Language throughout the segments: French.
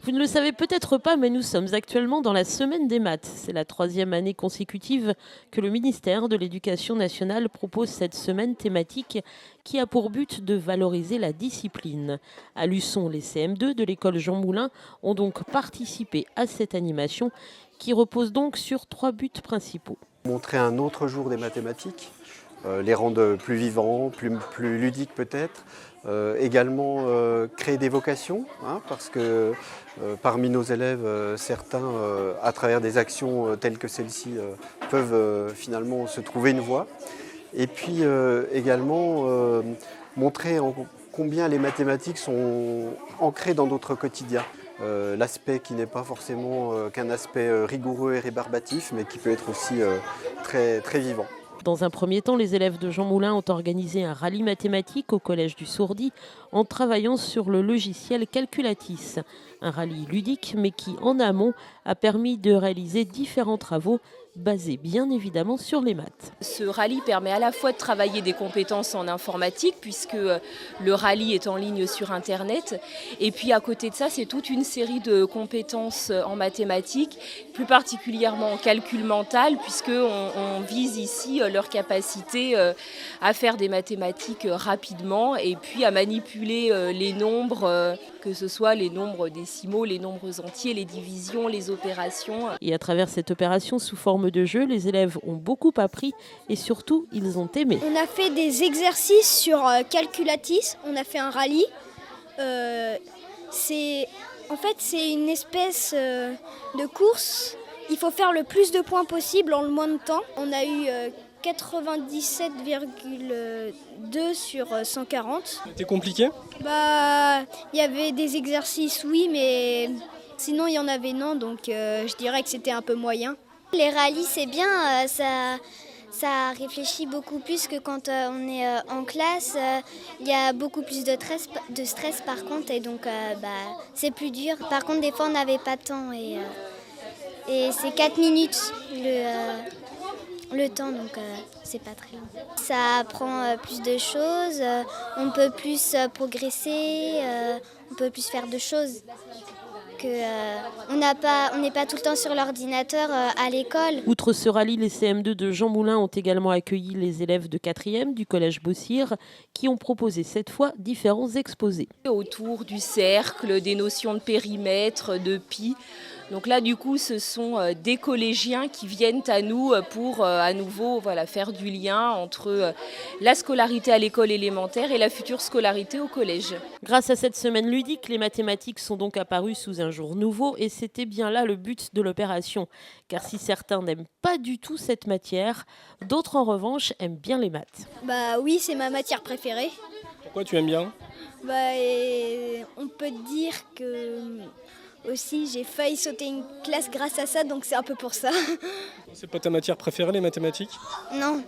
Vous ne le savez peut-être pas, mais nous sommes actuellement dans la semaine des maths. C'est la 3e année consécutive que le ministère de l'Éducation nationale propose cette semaine thématique qui a pour but de valoriser la discipline. À Luçon, les CM2 de l'école Jean Moulin ont donc participé à cette animation qui repose donc sur 3 buts principaux. Montrer un autre jour des mathématiques, les rendre plus vivants, plus ludiques peut-être. Également créer des vocations, hein, parce que parmi nos élèves, certains, à travers des actions telles que celle-ci, peuvent finalement se trouver une voie. Et puis également montrer combien les mathématiques sont ancrées dans notre quotidien. L'aspect qui n'est pas forcément qu'un aspect rigoureux et rébarbatif, mais qui peut être aussi très, très vivant. Dans un premier temps, les élèves de Jean Moulin ont organisé un rallye mathématique au collège du Sourdy en travaillant sur le logiciel Calculatis. Un rallye ludique mais qui, en amont, a permis de réaliser différents travaux basés bien évidemment sur les maths. Ce rallye permet à la fois de travailler des compétences en informatique puisque le rallye est en ligne sur Internet et puis à côté de ça c'est toute une série de compétences en mathématiques, plus particulièrement en calcul mental puisqu'on vise ici leur capacité à faire des mathématiques rapidement et puis à manipuler les nombres, que ce soit les nombres décimaux, les nombres entiers, les divisions, les opérations. Et à travers cette opération sous forme de jeu, les élèves ont beaucoup appris et surtout, ils ont aimé. On a fait des exercices sur Calculatis, on a fait un rallye. C'est une espèce de course. Il faut faire le plus de points possible en le moins de temps. On a eu 97,2 sur 140. C'était compliqué ? Il y avait des exercices, oui, mais sinon il y en avait non, donc je dirais que c'était un peu moyen. Les rallyes, c'est bien, ça réfléchit beaucoup plus que quand on est en classe. Il y a beaucoup plus de stress par contre, et donc c'est plus dur. Par contre, des fois, on n'avait pas de temps, et c'est 4 minutes le temps, donc c'est pas très long. Ça apprend plus de choses, on peut plus progresser, on peut plus faire de choses. On n'est pas tout le temps sur l'ordinateur à l'école. Outre ce rallye, les CM2 de Jean Moulin ont également accueilli les élèves de 4e du collège Bossire qui ont proposé cette fois différents exposés. Autour du cercle, des notions de périmètre, de pi. Donc là, du coup, ce sont des collégiens qui viennent à nous pour à nouveau faire du lien entre la scolarité à l'école élémentaire et la future scolarité au collège. Grâce à cette semaine ludique, les mathématiques sont donc apparues sous un jour nouveau et c'était bien là le but de l'opération. Car si certains n'aiment pas du tout cette matière, d'autres en revanche aiment bien les maths. Oui, c'est ma matière préférée. Pourquoi tu aimes bien ? On peut dire que aussi j'ai failli sauter une classe grâce à ça, donc c'est un peu pour ça. C'est pas ta matière préférée, les mathématiques ? Non,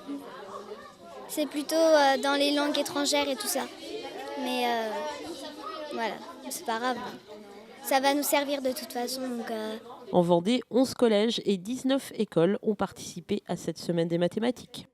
c'est plutôt dans les langues étrangères et tout ça. Mais voilà, c'est pas grave. Ça va nous servir de toute façon. En Vendée, 11 collèges et 19 écoles ont participé à cette semaine des mathématiques.